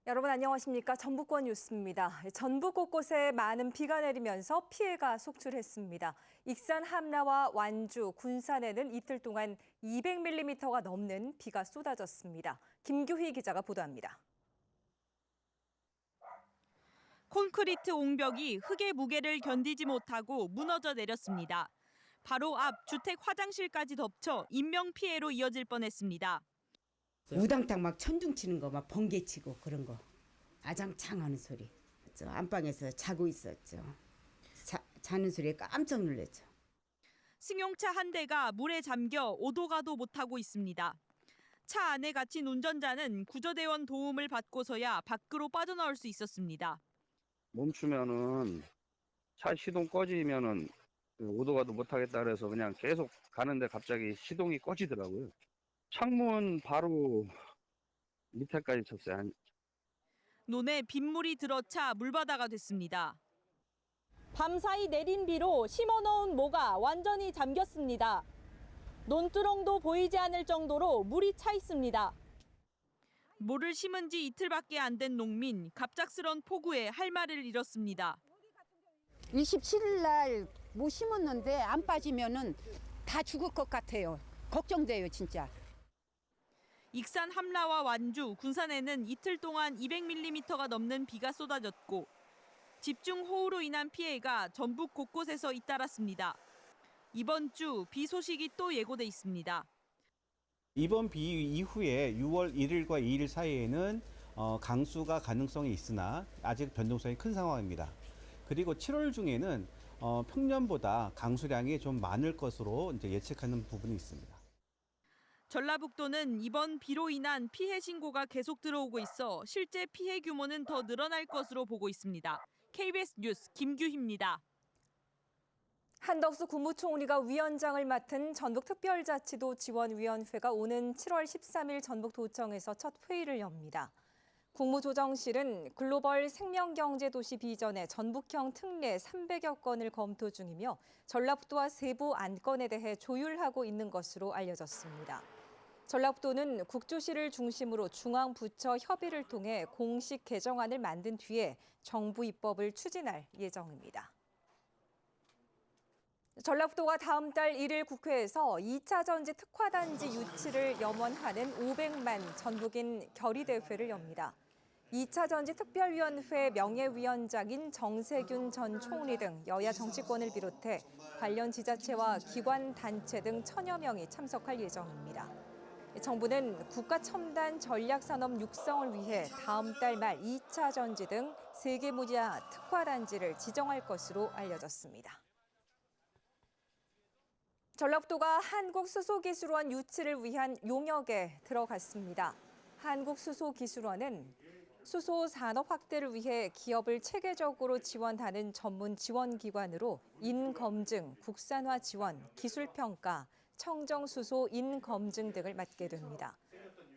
여러분 안녕하십니까? 전북권 뉴스입니다. 전북 곳곳에 많은 비가 내리면서 피해가 속출했습니다. 익산 함라와 완주, 군산에는 이틀 동안 200mm가 넘는 비가 쏟아졌습니다. 김규희 기자가 보도합니다. 콘크리트 옹벽이 흙의 무게를 견디지 못하고 무너져 내렸습니다. 바로 앞 주택 화장실까지 덮쳐 인명피해로 이어질 뻔했습니다. 우당탕 막 천둥 치는 거 막 번개 치고 그런 거 아장창 하는 소리. 저 안방에서 자고 있었죠. 자는 소리에 깜짝 놀랐죠. 승용차 한 대가 물에 잠겨 오도 가도 못하고 있습니다. 차 안에 갇힌 운전자는 구조대원 도움을 받고서야 밖으로 빠져나올 수 있었습니다. 멈추면은 차 시동 꺼지면은 오도 가도 못하겠다 그래서 그냥 계속 가는데 갑자기 시동이 꺼지더라고요. 창문 바로 밑에까지 쳤어요. 논에 빗물이 들어차 물바다가 됐습니다. 밤사이 내린 비로 심어놓은 모가 완전히 잠겼습니다. 논두렁도 보이지 않을 정도로 물이 차 있습니다. 모를 심은 지 이틀밖에 안 된 농민, 갑작스런 폭우에 할 말을 잃었습니다. 27일 날 뭐 심었는데 안 빠지면은 다 죽을 것 같아요. 걱정돼요, 진짜. 익산 함라와 완주, 군산에는 이틀 동안 200mm가 넘는 비가 쏟아졌고 집중 호우로 인한 피해가 전북 곳곳에서 잇따랐습니다. 이번 주 비 소식이 또 예고돼 있습니다. 이번 비 이후에 6월 1일과 2일 사이에는 강수가 가능성이 있으나 아직 변동성이 큰 상황입니다. 그리고 7월 중에는 평년보다 강수량이 좀 많을 것으로 이제 예측하는 부분이 있습니다. 전라북도는 이번 비로 인한 피해 신고가 계속 들어오고 있어 실제 피해 규모는 더 늘어날 것으로 보고 있습니다. KBS 뉴스 김규희입니다. 한덕수 국무총리가 위원장을 맡은 전북특별자치도 지원위원회가 오는 7월 13일 전북도청에서 첫 회의를 엽니다. 국무조정실은 글로벌 생명경제도시 비전의 전북형 특례 300여 건을 검토 중이며 전라북도와 세부 안건에 대해 조율하고 있는 것으로 알려졌습니다. 전라북도는 국조실을 중심으로 중앙부처 협의를 통해 공식 개정안을 만든 뒤에 정부 입법을 추진할 예정입니다. 전라북도가 다음 달 1일 국회에서 2차 전지 특화단지 유치를 염원하는 500만 전북인 결의대회를 엽니다. 2차 전지 특별위원회 명예위원장인 정세균 전 총리 등 여야 정치권을 비롯해 관련 지자체와 기관, 단체 등 1000여 명이 참석할 예정입니다. 정부는 국가첨단 전략산업 육성을 위해 다음 달 말 2차 전지 등 세계 분야 특화단지를 지정할 것으로 알려졌습니다. 전라북도가 한국수소기술원 유치를 위한 용역에 들어갔습니다. 한국수소기술원은 수소 산업 확대를 위해 기업을 체계적으로 지원하는 전문 지원기관으로 인검증, 국산화 지원, 기술평가, 청정수소 인검증 등을 맡게 됩니다.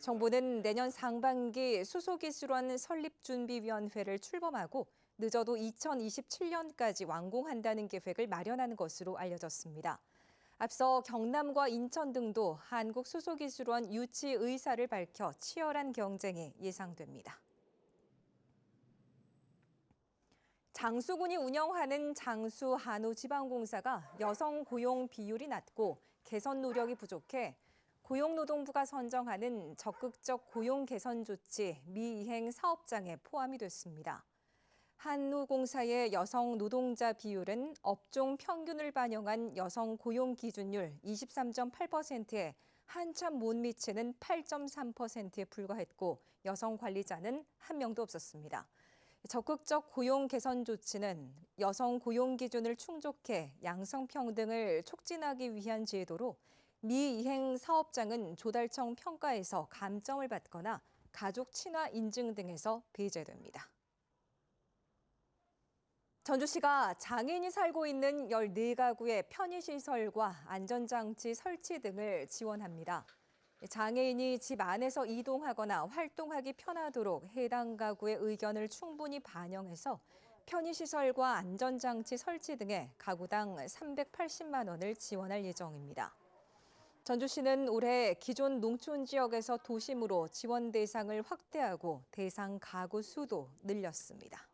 정부는 내년 상반기 수소기술원 설립준비위원회를 출범하고 늦어도 2027년까지 완공한다는 계획을 마련하는 것으로 알려졌습니다. 앞서 경남과 인천 등도 한국수소기술원 유치 의사를 밝혀 치열한 경쟁이 예상됩니다. 장수군이 운영하는 장수한우지방공사가 여성 고용 비율이 낮고 개선 노력이 부족해 고용노동부가 선정하는 적극적 고용 개선 조치 미이행 사업장에 포함이 됐습니다. 한우공사의 여성 노동자 비율은 업종 평균을 반영한 여성 고용 기준율 23.8%에 한참 못 미치는 8.3%에 불과했고 여성 관리자는 한 명도 없었습니다. 적극적 고용 개선 조치는 여성 고용 기준을 충족해 양성평등을 촉진하기 위한 제도로 미이행 사업장은 조달청 평가에서 감점을 받거나 가족 친화 인증 등에서 배제됩니다. 전주시가 장애인이 살고 있는 14가구의 편의시설과 안전장치 설치 등을 지원합니다. 장애인이 집 안에서 이동하거나 활동하기 편하도록 해당 가구의 의견을 충분히 반영해서 편의시설과 안전장치 설치 등에 가구당 380만 원을 지원할 예정입니다. 전주시는 올해 기존 농촌 지역에서 도심으로 지원 대상을 확대하고 대상 가구 수도 늘렸습니다.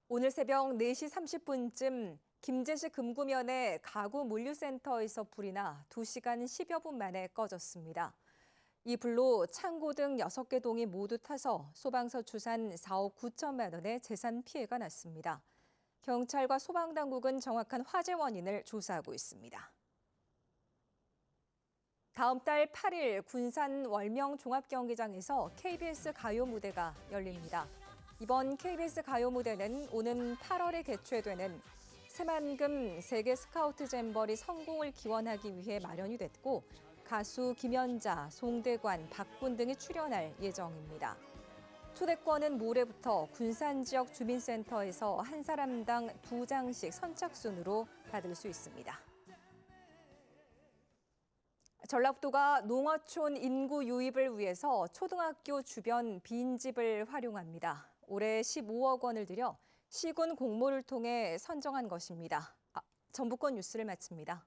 오늘 새벽 4시 30분쯤 김제시 금구면의 가구 물류센터에서 불이 나 2시간 10여 분 만에 꺼졌습니다. 이 불로 창고 등 6개 동이 모두 타서 소방서 추산 4억 9천만 원의 재산 피해가 났습니다. 경찰과 소방당국은 정확한 화재 원인을 조사하고 있습니다. 다음 달 8일 군산 월명 종합경기장에서 KBS 가요 무대가 열립니다. 이번 KBS 가요 무대는 오는 8월에 개최되는 새만금 세계 스카우트 잼버리 성공을 기원하기 위해 마련이 됐고 가수 김연자, 송대관, 박군 등이 출연할 예정입니다. 초대권은 모레부터 군산 지역 주민센터에서 한 사람당 2장씩 선착순으로 받을 수 있습니다. 전라북도가 농어촌 인구 유입을 위해서 초등학교 주변 빈집을 활용합니다. 올해 15억 원을 들여 시군 공모를 통해 선정한 것입니다. 전북권 뉴스를 마칩니다.